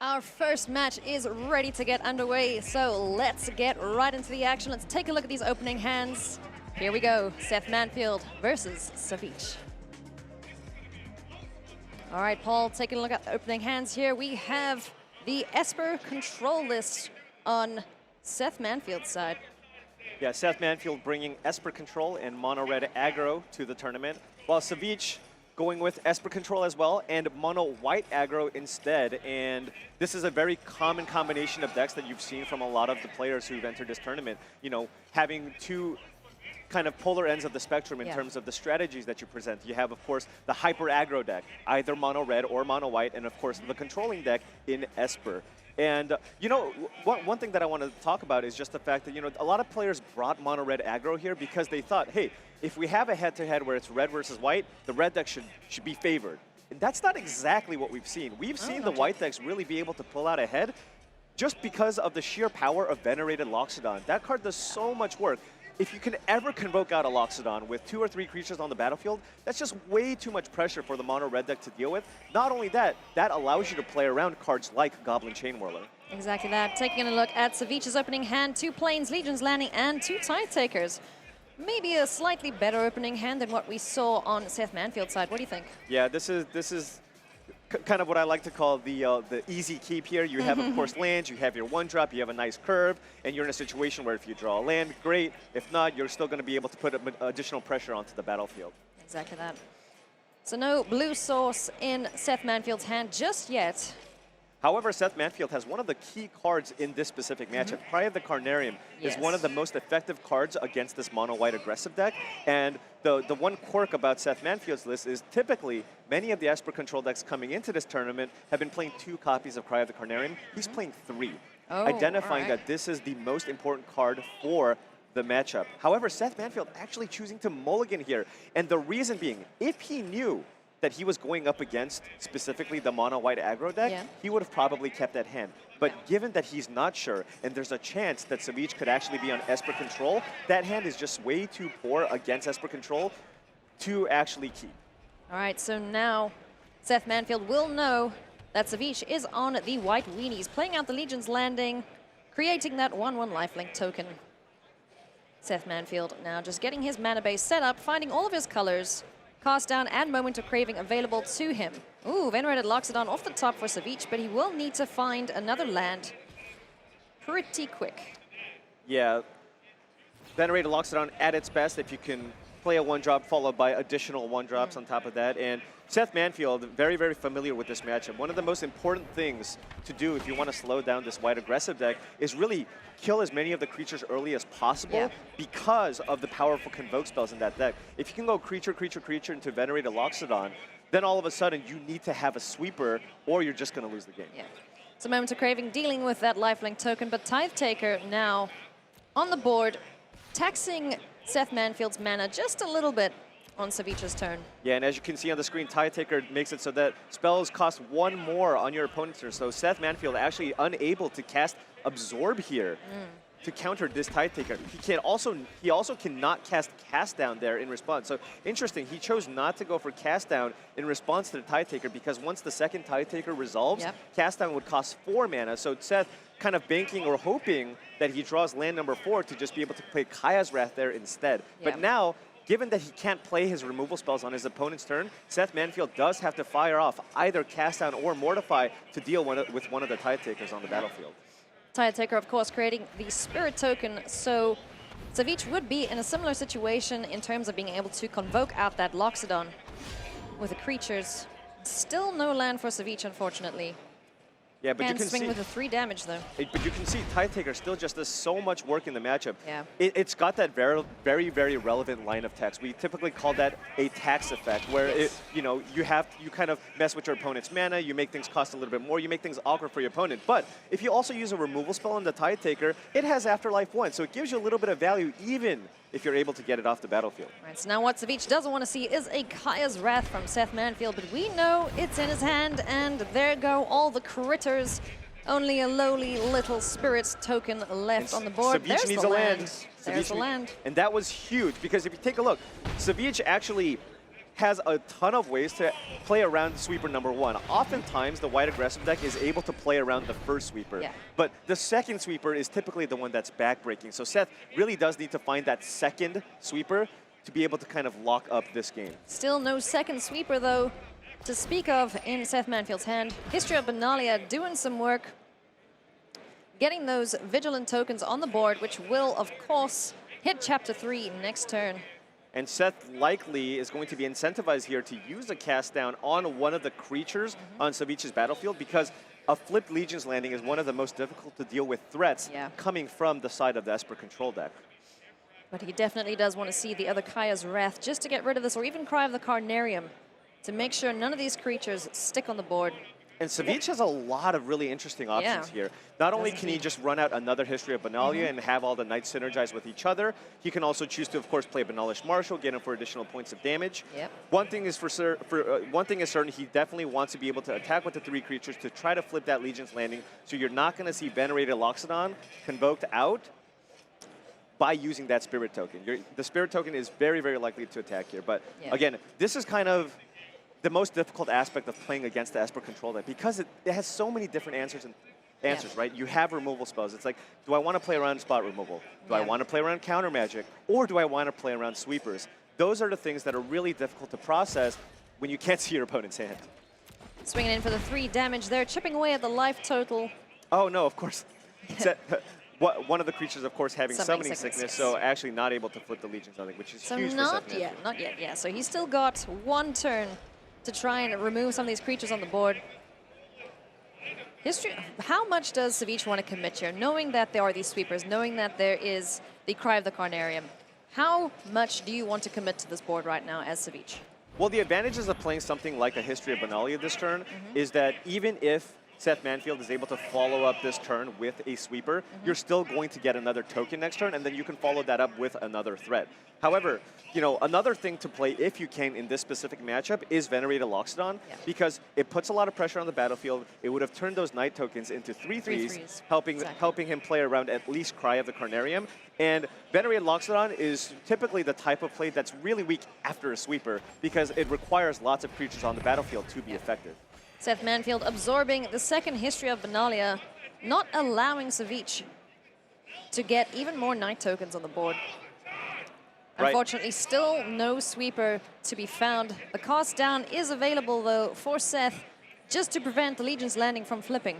Our first match is ready to get underway, so let's get right into the action. Let's take a look at these opening hands. Here we go, Seth Manfield versus Savjz. All right, Paul, taking a look at the opening hands here. We have the Esper control list on Seth Manfield's side. Yeah, Seth Manfield bringing Esper control and mono red aggro to the tournament, while Savjz going with Esper control as well and mono white aggro instead. And this is a very common combination of decks that you've seen from a lot of the players who've entered this tournament. You know, having two kind of polar ends of the spectrum in terms of the strategies that you present. You have, of course, the hyper aggro deck, either mono red or mono white, and of course the controlling deck in Esper. And, you know, one thing that I want to talk about is just the fact that, you know, a lot of players brought mono red aggro here because they thought, hey, if we have a head-to-head where it's red versus white, the red deck should be favored. And that's not exactly what we've seen. We've seen the white decks really be able to pull out ahead just because of the sheer power of Venerated Loxodon. That card does so much work. If you can ever convoke out a Loxodon with 2 or 3 creatures on the battlefield, that's just way too much pressure for the mono red deck to deal with. Not only that, that allows you to play around cards like Goblin Chainwhirler. Exactly that. Taking a look at Savjz's opening hand, 2 Plains, Legion's Landing, and 2 Tide Takers. Maybe a slightly better opening hand than what we saw on Seth Manfield's side. What do you think? Yeah, this is kind of what I like to call the easy keep here. You have, of course, lands, you have your 1-drop, you have a nice curve, and you're in a situation where if you draw a land, great. If not, you're still going to be able to put additional pressure onto the battlefield. Exactly that. So no blue source in Seth Manfield's hand just yet. However, Seth Manfield has one of the key cards in this specific matchup. Cry of the Carnarium is one of the most effective cards against this mono-white aggressive deck. And the one quirk about Seth Manfield's list is typically many of the Esper control decks coming into this tournament have been playing 2 copies of Cry of the Carnarium. He's playing 3, identifying that this is the most important card for the matchup. However, Seth Manfield actually choosing to mulligan here. And the reason being, if he knew that he was going up against specifically the mono-white aggro deck, he would have probably kept that hand. But given that he's not sure, and there's a chance that Savjz could actually be on Esper control, that hand is just way too poor against Esper control to actually keep. All right, so now Seth Manfield will know that Savjz is on the white weenies, playing out the Legion's Landing, creating that 1/1 lifelink token. Seth Manfield now just getting his mana base set up, finding all of his colors, Cast Down and Moment of Craving available to him. Ooh, Venerated Loxodon off the top for Savjz, but he will need to find another land pretty quick. Yeah, Venerated Loxodon at its best if you can play a 1-drop followed by additional 1-drops on top of that. And Seth Manfield, very, very familiar with this matchup. One of the most important things to do if you want to slow down this white aggressive deck is really kill as many of the creatures early as possible because of the powerful convoke spells in that deck. If you can go creature, creature, creature into Venerated Loxodon, then all of a sudden you need to have a sweeper or you're just going to lose the game. Yeah. So Moment of Craving dealing with that lifelink token, but Tithe Taker now on the board, taxing Seth Manfield's mana just a little bit on Savjz's turn. Yeah, and as you can see on the screen, Tide Taker makes it so that spells cost 1 more on your opponent's turn. So Seth Manfield actually unable to cast Absorb here to counter this Tide Taker. He also cannot cast Down there in response. So interesting, he chose not to go for cast down in response to the Tide Taker because once the second Tide Taker resolves, cast down would cost 4 mana. So Seth kind of banking or hoping that he draws land number 4 to just be able to play Kaya's Wrath there instead. But now, given that he can't play his removal spells on his opponent's turn, Seth Manfield does have to fire off either Cast Down or Mortify to deal with one of the Tide Takers on the battlefield. Tide Taker, of course, creating the Spirit token, so Savjz would be in a similar situation in terms of being able to convoke out that Loxodon with the creatures. Still no land for Savjz, unfortunately. Yeah, but you can swing see with a 3 damage though. But you can see Tide Taker still just does so much work in the matchup. Yeah. It's got that very, very, very relevant line of text. We typically call that a tax effect, where you kind of mess with your opponent's mana, you make things cost a little bit more, you make things awkward for your opponent. But if you also use a removal spell on the Tide Taker, it has Afterlife 1, so it gives you a little bit of value even if you're able to get it off the battlefield. Right, so now what Savjz doesn't want to see is a Kaya's Wrath from Seth Manfield, but we know it's in his hand, and there go all the critters. Only a lowly little Spirit token left on the board. Savjz needs a land. There's the land. And that was huge, because if you take a look, Savjz actually has a ton of ways to play around sweeper number 1. Oftentimes, the white aggressive deck is able to play around the first sweeper, but the second sweeper is typically the one that's backbreaking. So Seth really does need to find that second sweeper to be able to kind of lock up this game. Still no second sweeper, though, to speak of in Seth Manfield's hand. History of Benalia doing some work, getting those Vigilant tokens on the board, which will, of course, hit Chapter 3 next turn. And Seth likely is going to be incentivized here to use a cast down on one of the creatures on Savjz's battlefield, because a flipped Legion's Landing is one of the most difficult to deal with threats coming from the side of the Esper control deck. But he definitely does want to see the other Kaya's Wrath just to get rid of this, or even Cry of the Carnarium, to make sure none of these creatures stick on the board. And Savjz has a lot of really interesting options here. Not only can he just run out another History of Benalia and have all the knights synergize with each other, he can also choose to, of course, play Benalish Marshal, get him for additional points of damage. One thing is one thing is certain, he definitely wants to be able to attack with the 3 creatures to try to flip that Legion's Landing, so you're not going to see Venerated Loxodon convoked out by using that Spirit token. The Spirit token is very, very likely to attack here. But again, this is kind of the most difficult aspect of playing against the Esper control deck, because it has so many different answers, right? You have removal spells. It's like, do I want to play around spot removal? Do I want to play around counter magic? Or do I want to play around sweepers? Those are the things that are really difficult to process when you can't see your opponent's hand. Swinging in for the 3 damage there, chipping away at the life total. Oh no, of course. One of the creatures, of course, having summoning sickness, so actually not able to flip the Legion's Landing, which is huge for Seth Manfield. Not yet, yeah. So he's still got 1 turn to try and remove some of these creatures on the board. How much does Savjz want to commit here, knowing that there are these sweepers, knowing that there is the Cry of the Carnarium? How much do you want to commit to this board right now as Savjz? Well, the advantages of playing something like a History of Benalia this turn is that even if Seth Manfield is able to follow up this turn with a sweeper, you're still going to get another token next turn, and then you can follow that up with another threat. However, you know, another thing to play, if you can, in this specific matchup is Venerated Loxodon, because it puts a lot of pressure on the battlefield. It would have turned those Knight tokens into 3/3s, helping him play around at least Cry of the Carnarium. And Venerated Loxodon is typically the type of play that's really weak after a sweeper, because it requires lots of creatures on the battlefield to be effective. Seth Manfield absorbing the second History of Benalia, not allowing Savjz to get even more Knight tokens on the board. Unfortunately, still no sweeper to be found. The cast down is available, though, for Seth, just to prevent the Legion's Landing from flipping.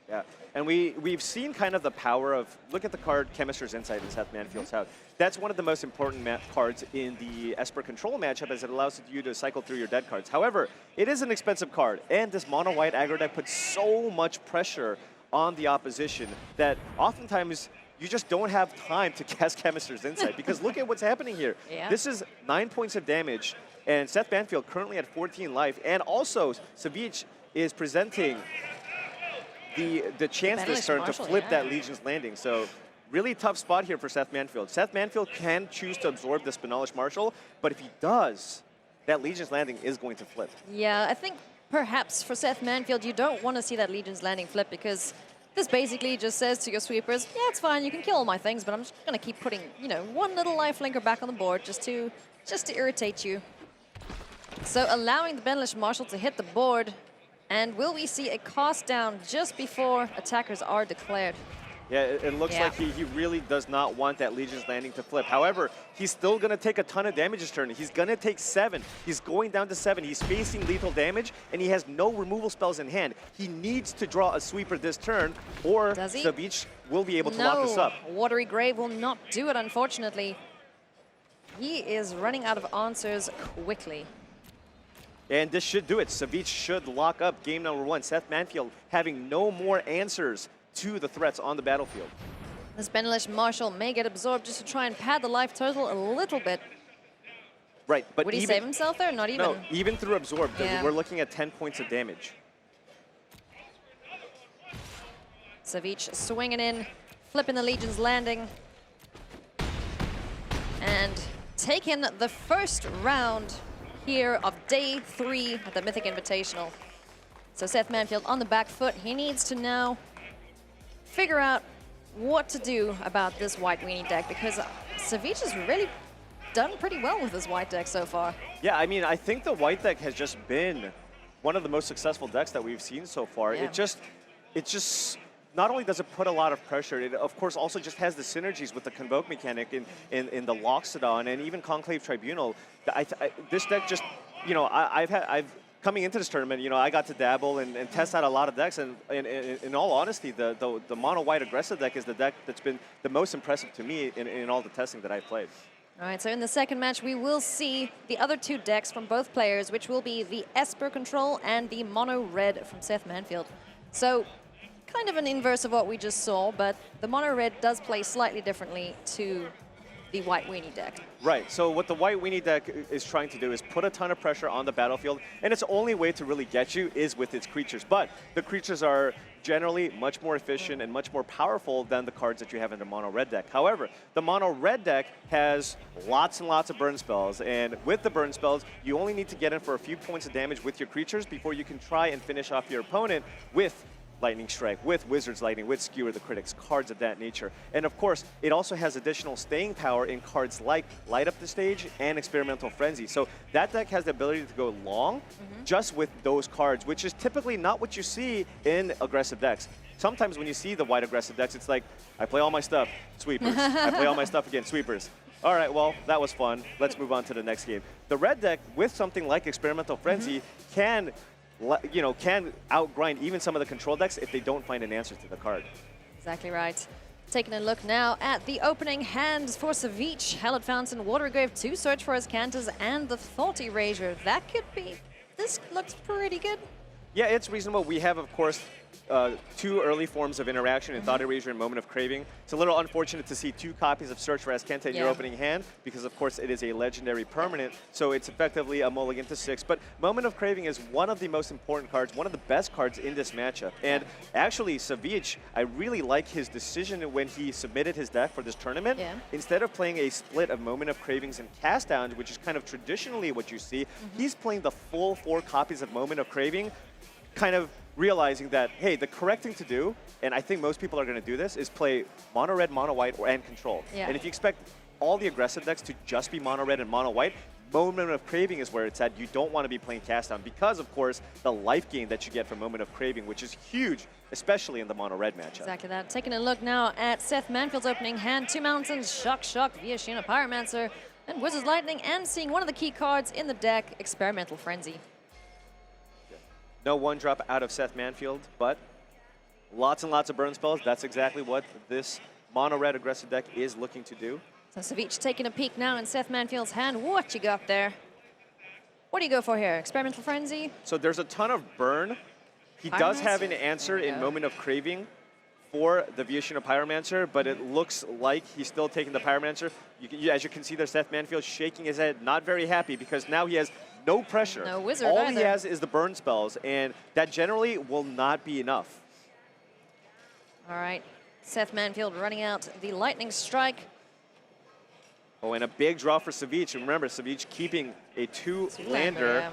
Yeah, and we've seen kind of the power of, look at the card Chemist's Insight in Seth Manfield's house. That's one of the most important cards in the Esper Control matchup, as it allows you to cycle through your dead cards. However, it is an expensive card, and this mono-white aggro deck puts so much pressure on the opposition that oftentimes you just don't have time to cast Chemist's Insight, because look at what's happening here. This is 9 points of damage, and Seth Manfield currently at 14 life, and also Savjz is presenting the chance this turn to flip that Legion's Landing. So really tough spot here for Seth Manfield. Seth Manfield can choose to absorb this Benalish Marshal, but if he does, that Legion's Landing is going to flip. Yeah, I think perhaps for Seth Manfield, you don't want to see that Legion's Landing flip, because this basically just says to your sweepers, yeah, it's fine, you can kill all my things, but I'm just going to keep putting, you know, one little lifelinker back on the board just to irritate you. So allowing the Benalish Marshal to hit the board, and will we see a cast down just before attackers are declared? Yeah, it looks like he really does not want that Legion's Landing to flip. However, he's still going to take a ton of damage this turn. He's going to take 7. He's going down to 7. He's facing lethal damage, and he has no removal spells in hand. He needs to draw a sweeper this turn, or Savjz will be able to lock this up. Watery Grave will not do it, unfortunately. He is running out of answers quickly. And this should do it. Savjz should lock up game number 1. Seth Manfield having no more answers to the threats on the battlefield. This Benalish Marshal may get absorbed just to try and pad the life total a little bit. Right, but would he save himself there? Not even. No, even through absorb, we're looking at 10 points of damage. Savjz swinging in, flipping the Legion's Landing, and taking the first round here of day 3 at the Mythic Invitational. So Seth Manfield on the back foot. He needs to now figure out what to do about this white weenie deck, because Savjz has really done pretty well with this white deck so far. Yeah, I mean, I think the white deck has just been one of the most successful decks that we've seen so far. Yeah. It just not only does it put a lot of pressure, it of course also just has the synergies with the Convoke mechanic in the Loxodon and even Conclave Tribunal. This deck just, you know, I've coming into this tournament, you know, I got to dabble and test out a lot of decks, and in all honesty, the mono white aggressive deck is the deck that's been the most impressive to me in all the testing that I've played. All right, so in the second match, we will see the other two decks from both players, which will be the Esper Control and the Mono Red from Seth Manfield. So, kind of an inverse of what we just saw, but the Mono Red does play slightly differently to the White Weenie deck. Right, so what the White Weenie deck is trying to do is put a ton of pressure on the battlefield, and its only way to really get you is with its creatures. But the creatures are generally much more efficient and much more powerful than the cards that you have in the Mono Red deck. However, the Mono Red deck has lots and lots of burn spells, and with the burn spells, you only need to get in for a few points of damage with your creatures before you can try and finish off your opponent with Lightning Strike, with Wizard's Lightning, with Skewer the Critics, cards of that nature. And of course, it also has additional staying power in cards like Light Up the Stage and Experimental Frenzy. So that deck has the ability to go long just with those cards, which is typically not what you see in aggressive decks. Sometimes when you see the white aggressive decks, it's like, I play all my stuff, sweepers. I play all my stuff again, sweepers. All right, well, that was fun. Let's move on to the next game. The red deck, with something like Experimental Frenzy, can outgrind even some of the control decks if they don't find an answer to the card. Exactly right. Taking a look now at the opening hands for Savjz. Hallowed Fountain, Watergrave, 2 Search for his Canters, and the Thought Erasure. That could be... This looks pretty good. Yeah, it's reasonable. We have, of course, 2 early forms of interaction in Thought Erasure and Moment of Craving. It's a little unfortunate to see 2 copies of Search for Azcanta in your opening hand because, of course, it is a legendary permanent, so it's effectively a mulligan to 6. But Moment of Craving is one of the most important cards, one of the best cards in this matchup. And actually, Savjz, I really like his decision when he submitted his deck for this tournament. Instead of playing a split of Moment of Cravings and Cast Downs, which is kind of traditionally what you see, he's playing the full 4 copies of Moment of Craving, kind of realizing that, hey, the correct thing to do, and I think most people are going to do this, is play mono red, mono white, and control. And if you expect all the aggressive decks to just be mono red and mono white, Moment of Craving is where it's at. You don't want to be playing Cast Down because, of course, the life gain that you get from Moment of Craving, which is huge, especially in the mono red matchup. Exactly that. Taking a look now at Seth Manfield's opening hand. 2 mountains, Shock, Viashina, Pyromancer, and Wizard's Lightning, and seeing one of the key cards in the deck, Experimental Frenzy. No 1-drop out of Seth Manfield, but lots and lots of burn spells. That's exactly what this mono-red aggressive deck is looking to do. So Savjz taking a peek now in Seth Manfield's hand. What you got there? What do you go for here? Experimental Frenzy? So there's a ton of burn. He does have an answer in Moment of Craving for the Viashina Pyromancer, but it looks like he's still taking the Pyromancer. As you can see there, Seth Manfield shaking his head, not very happy, because now he has no pressure. No wizard All either. he has is the burn spells, and that generally will not be enough. All right, Seth Manfield running out the Lightning Strike. Oh, and a big draw for Savjz. Remember, Savjz keeping a 2-lander. Yeah.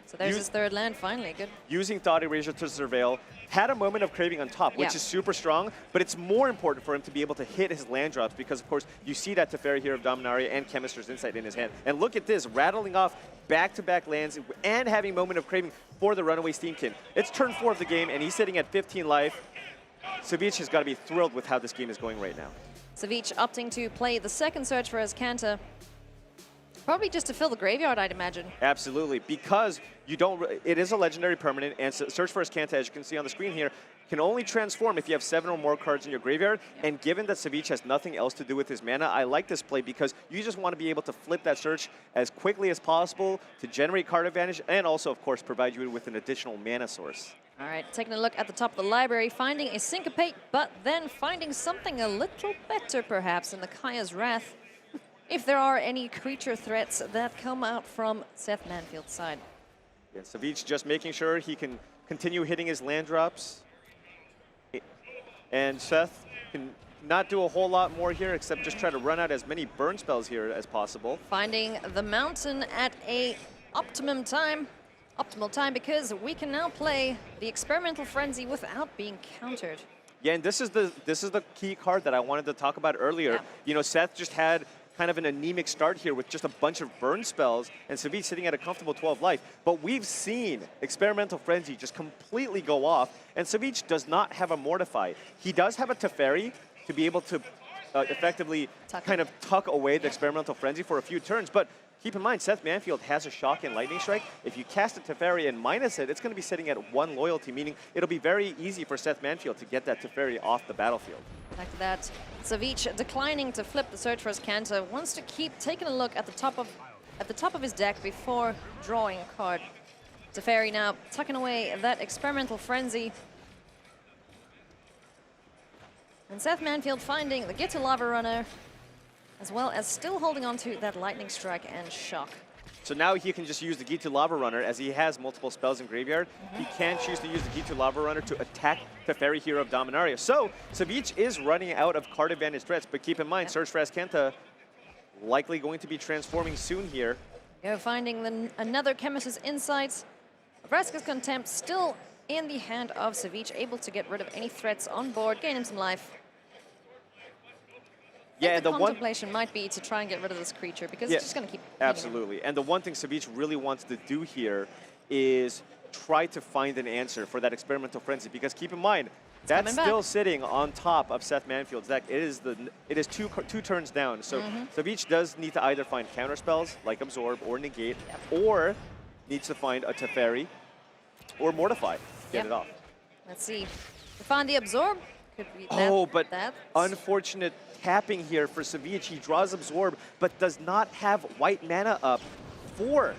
So there's his 3rd land finally. Good. Using Thought Erasure to surveil. Had a Moment of Craving on top, which is super strong, but it's more important for him to be able to hit his land drops because, of course, you see that Teferi here of Dominaria and Chemister's Insight in his hand. And look at this, rattling off back-to-back lands and having Moment of Craving for the Runaway Steamkin. It's turn 4 of the game, and he's sitting at 15 life. Savjz has got to be thrilled with how this game is going right now. Savjz opting to play the 2nd Search for Azcanta. Probably just to fill the graveyard, I'd imagine. Absolutely, because you don't. It is a legendary permanent, and Search for Azcanta, as you can see on the screen here, can only transform if you have 7 or more cards in your graveyard. And given that Savjz has nothing else to do with his mana, I like this play because you just want to be able to flip that Search as quickly as possible to generate card advantage, and also, of course, provide you with an additional mana source. All right, taking a look at the top of the library, finding a Syncopate, but then finding something a little better, perhaps, in the Kaya's Wrath. If there are any creature threats that come out from Seth Manfield's side. Yeah, Savjz just making sure he can continue hitting his land drops. And Seth can not do a whole lot more here except just try to run out as many burn spells here as possible. Finding the mountain at a optimal time because we can now play the Experimental Frenzy without being countered. Yeah, and this is the key card that I wanted to talk about earlier. You know, Seth just had kind of an anemic start here with just a bunch of burn spells, and Savjz sitting at a comfortable 12 life. But we've seen Experimental Frenzy just completely go off, and Savjz does not have a Mortify. He does have a Teferi to be able to effectively kind of tuck away the Experimental Frenzy for a few turns, but keep in mind, Seth Manfield has a Shock and Lightning Strike. If you cast a Teferi and minus it, it's going to be sitting at 1 loyalty, meaning it'll be very easy for Seth Manfield to get that Teferi off the battlefield. Back to that, Savjz declining to flip the search for his Cantor, wants to keep taking a look at the top of his deck before drawing a card. Teferi now tucking away that Experimental Frenzy. And Seth Manfield finding the Get to Lava Runner, as well as still holding on to that Lightning Strike and Shock. So now he can just use the Gitu Lava Runner, as he has multiple spells in graveyard. He can choose to use the Gitu Lava Runner to attack Teferi Hero of Dominaria. So Savjz is running out of card advantage threats, but keep in mind, Search for Azcanta likely going to be transforming soon here. Finding another Chemist's Insights. Vraska's Contempt still in the hand of Savjz, able to get rid of any threats on board, gain him some life. Yeah, and the contemplation might be to try and get rid of this creature, because it's just going to keep absolutely. And the one thing Savjz really wants to do here is try to find an answer for that Experimental Frenzy, because keep in mind, that's still sitting on top of Seth Manfield's deck. It is two turns down, so Savjz does need to either find counter spells like Absorb or Negate, or needs to find a Teferi or Mortify, get it off. Let's see. To find the Absorb, could be but unfortunate tapping here for Savjz. He draws Absorb, but does not have white mana up for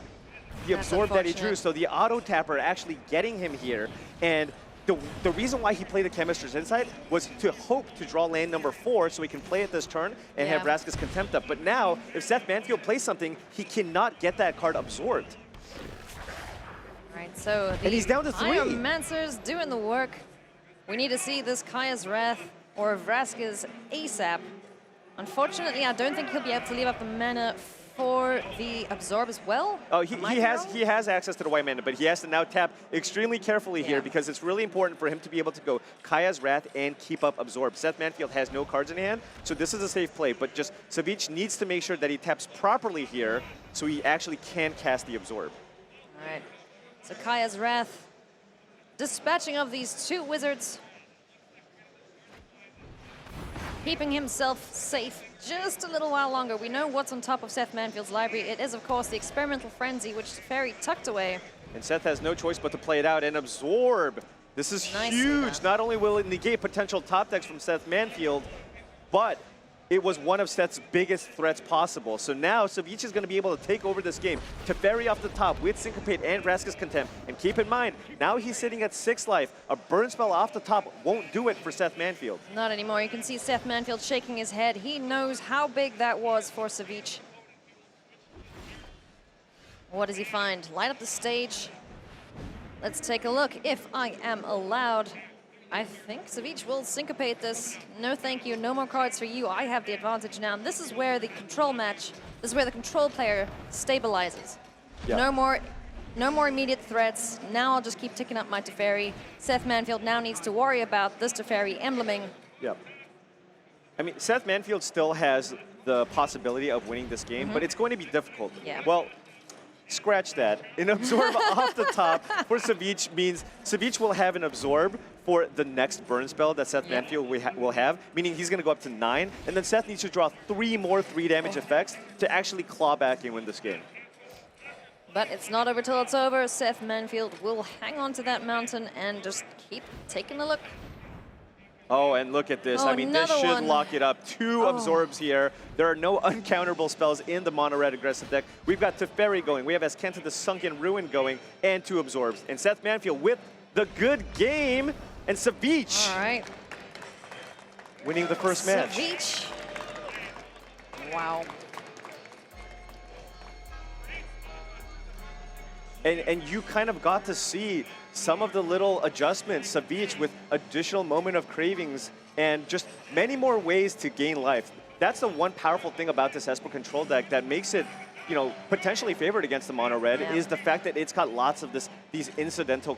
the Absorb that he drew. So the auto tapper actually getting him here. And the reason why he played the Chemist's Insight was to hope to draw land number 4 so he can play it this turn and have Vraska's Contempt up. But now, if Seth Manfield plays something, he cannot get that card absorbed. All right, so and he's down to 3. Iomancer's doing the work. We need to see this Kaya's Wrath or Vraska's ASAP. Unfortunately, I don't think he'll be able to leave up the mana for the Absorb as well. Oh, he has access to the white mana, but he has to now tap extremely carefully here, because it's really important for him to be able to go Kaya's Wrath and keep up Absorb. Seth Manfield has no cards in hand, so this is a safe play, but just Savjz needs to make sure that he taps properly here so he actually can cast the Absorb. All right, so Kaya's Wrath, dispatching of these 2 wizards, keeping himself safe just a little while longer. We know what's on top of Seth Manfield's library. It is, of course, the Experimental Frenzy, which Teferi tucked away. And Seth has no choice but to play it out and Absorb. This is huge. Not only will it negate potential top decks from Seth Manfield, but it was one of Seth's biggest threats possible. So now Savjz is going to be able to take over this game. Teferi off the top with Syncopate and Vraska's Contempt. And keep in mind, now he's sitting at 6 life. A burn spell off the top won't do it for Seth Manfield. Not anymore. You can see Seth Manfield shaking his head. He knows how big that was for Savjz. What does he find? Light up the stage. Let's take a look. If I am allowed, I think Savjz will syncopate this. No thank you, no more cards for you. I have the advantage now. And this is where the control match, this is where the control player stabilizes. Yeah. No more immediate threats. Now I'll just keep ticking up my Teferi. Seth Manfield now needs to worry about this Teferi embleming. Yeah. I mean, Seth Manfield still has the possibility of winning this game, but it's going to be difficult. Yeah. Well, scratch that. An Absorb off the top for Savjz means Savjz will have an Absorb for the next burn spell that Seth Manfield will have, meaning he's going to go up to 9, and then Seth needs to draw 3 more 3-damage effects to actually claw back and win this game. But it's not over till it's over. Seth Manfield will hang on to that mountain and just keep taking a look. Oh, and look at this. I mean, this should lock it up. 2 Absorbs here. There are no uncounterable spells in the mono-red aggressive deck. We've got Teferi going. We have Azcanta the Sunken Ruin going, and 2 Absorbs. And Seth Manfield with the good game, and Savjz. All right. Winning the first match. Savjz. Wow. And you kind of got to see some of the little adjustments. Savjz with additional Moment of Cravings and just many more ways to gain life. That's the one powerful thing about this Esper Control deck that makes it you know, potentially favored against the mono red Yeah. is the fact that it's got lots of these incidental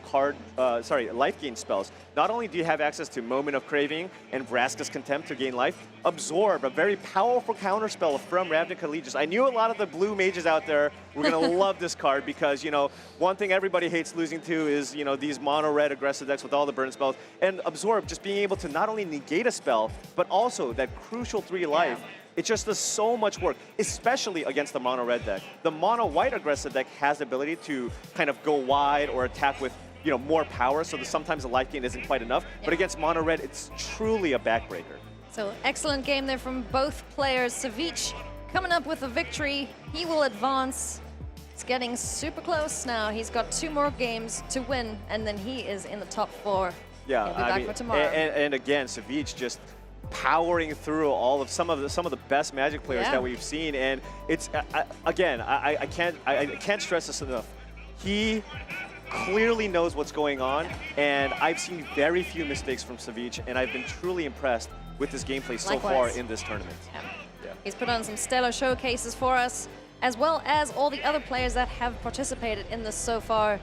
life gain spells. Not only do you have access to Moment of Craving and Vraska's Contempt to gain life, Absorb, a very powerful counterspell from Ravnica Legions. I knew a lot of the blue mages out there were going to love this card because, you know, one thing everybody hates losing to is, you know, these mono red aggressive decks with all the burn spells. And Absorb, just being able to not only negate a spell, but also that crucial 3 life. It just does so much work, especially against the mono-red deck. The mono-white aggressive deck has the ability to kind of go wide or attack with, you know, more power, so that sometimes the life gain isn't quite enough. But against mono-red, it's truly a backbreaker. So excellent game there from both players. Savjz coming up with a victory. He will advance. It's getting super close now. He's got 2 more games to win, and then he is in the top 4. Yeah, He'll be back for tomorrow. And again, Savjz just powering through all of some of the best Magic players that we've seen, and it's I can't stress this enough. He clearly knows what's going on, and I've seen very few mistakes from Savjz, and I've been truly impressed with his gameplay so far in this tournament. Yeah. He's put on some stellar showcases for us, as well as all the other players that have participated in this so far.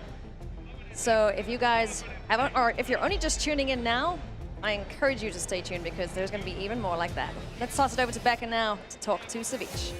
So if you guys haven't, or if you're only just tuning in now, I encourage you to stay tuned because there's going to be even more like that. Let's toss it over to Becca now to talk to Savjz.